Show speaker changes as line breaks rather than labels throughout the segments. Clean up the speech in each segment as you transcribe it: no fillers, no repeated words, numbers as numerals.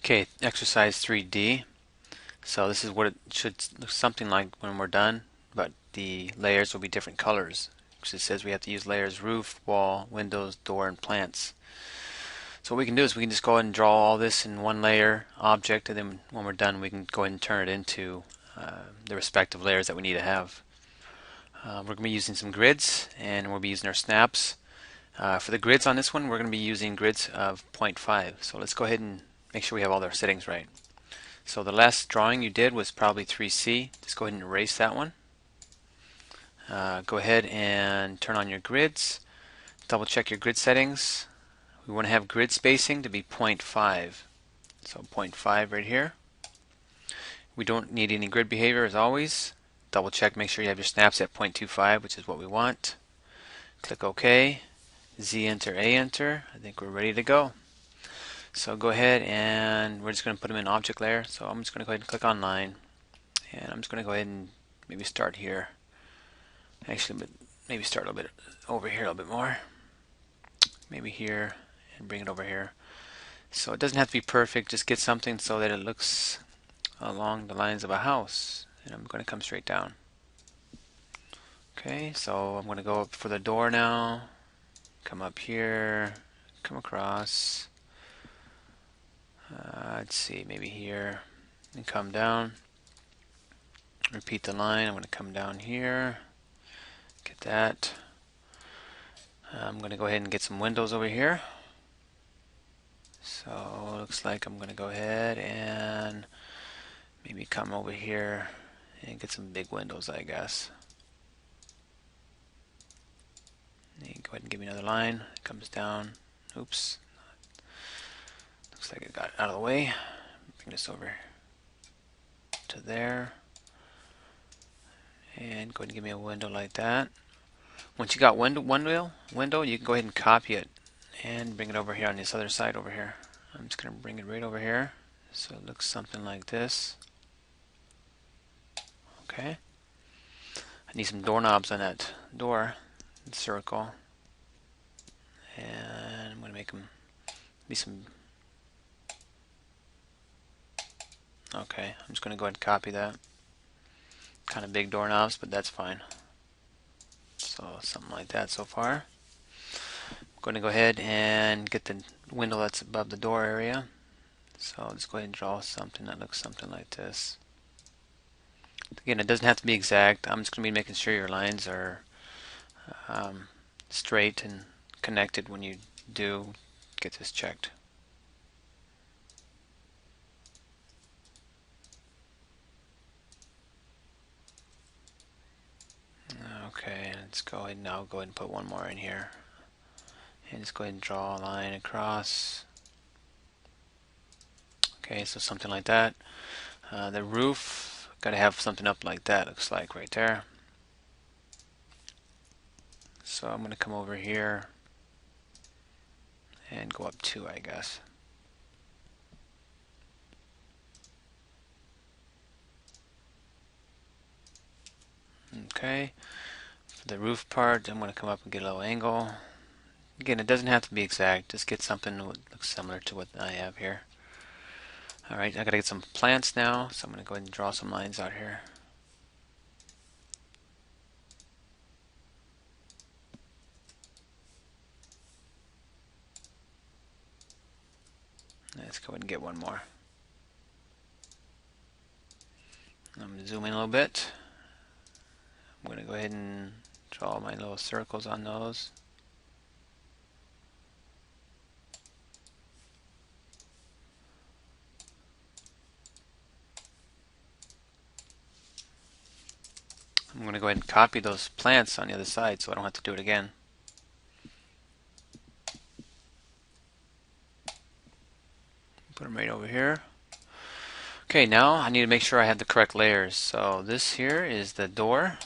Okay, exercise 3D. So this is what it should look something like when we're done, but the layers will be different colors. Because it says we have to use layers roof, wall, windows, door, and plants. So what we can do is we can just go ahead and draw all this in one layer object, and then when we're done we can go ahead and turn it into the respective layers that we need to have. We're going to be using some grids, and we'll be using our snaps. For the grids on this one, we're going to be using grids of 0.5. So let's go ahead and make sure we have all our settings right. So the last drawing you did was probably 3C. Just go ahead and erase that one. Go ahead and turn on your grids. Double check your grid settings. We want to have grid spacing to be 0.5. So 0.5 right here. We don't need any grid behavior as always. Double check, make sure you have your snaps at 0.25, which is what we want. Click OK. Z enter, A enter. I think we're ready to go. So go ahead and we're just going to put them in object layer. So I'm just going to go ahead and click on line. And I'm just going to go ahead and maybe start here. Actually, but maybe start a little bit over here a little bit more. Maybe here and bring it over here. So it doesn't have to be perfect. Just get something so that it looks along the lines of a house. And I'm going to come straight down. Okay, so I'm going to go up for the door now. Come up here. Come across. Let's see, maybe here. And come down. Repeat the line. I'm going to come down here. Get that. I'm going to go ahead and get some windows over here. So it looks like I'm going to go ahead and maybe come over here and get some big windows, I guess. And go ahead and give me another line. It comes down. Oops. Looks like it got out of the way. Bring this over to there. And go ahead and give me a window like that. Once you got window, you can go ahead and copy it and bring it over here on this other side over here. I'm just going to bring it right over here so it looks something like this. Okay. I need some doorknobs on that door circle, and I'm going to make them be some. Okay, I'm just going to go ahead and copy that. Kind of big doorknobs, but that's fine. So something like that so far. I'm going to go ahead and get the window that's above the door area. So let's go ahead and draw something that looks something like this. Again, it doesn't have to be exact. I'm just going to be making sure your lines are straight and connected when you do get this checked. Okay, let's go ahead and now go ahead and put one more in here. And just go ahead and draw a line across. Okay, so something like that. The roof, got to have something up like that, looks like right there. So I'm going to come over here and go up 2, I guess. Okay, for the roof part, I'm going to come up and get a little angle. Again, it doesn't have to be exact, just get something that looks similar to what I have here. Alright, I gotta get some plants now, so I'm going to go ahead and draw some lines out here. Let's go ahead and get one more. I'm going to zoom in a little bit. I'm going to go ahead and draw my little circles on those. I'm going to go ahead and copy those plants on the other side so I don't have to do it again. Put them right over here. Okay, now I need to make sure I have the correct layers. So this here is the door.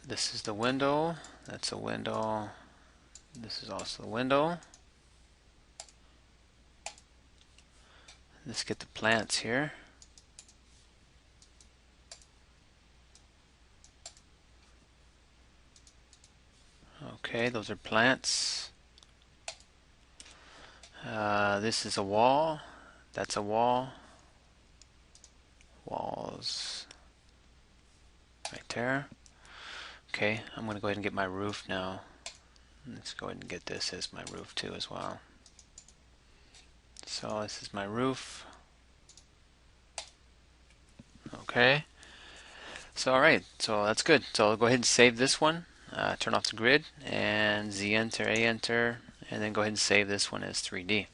This is the window. That's a window. This is also a window. Let's get the plants here. Okay, those are plants. This is a wall. That's a wall. Walls right there. Okay, I'm going to go ahead and get my roof now. Let's go ahead and get this as my roof too as well. So this is my roof. Okay. So alright, so that's good. So I'll go ahead and save this one. Turn off the grid and Z enter, A enter, and then go ahead and save this one as 3D.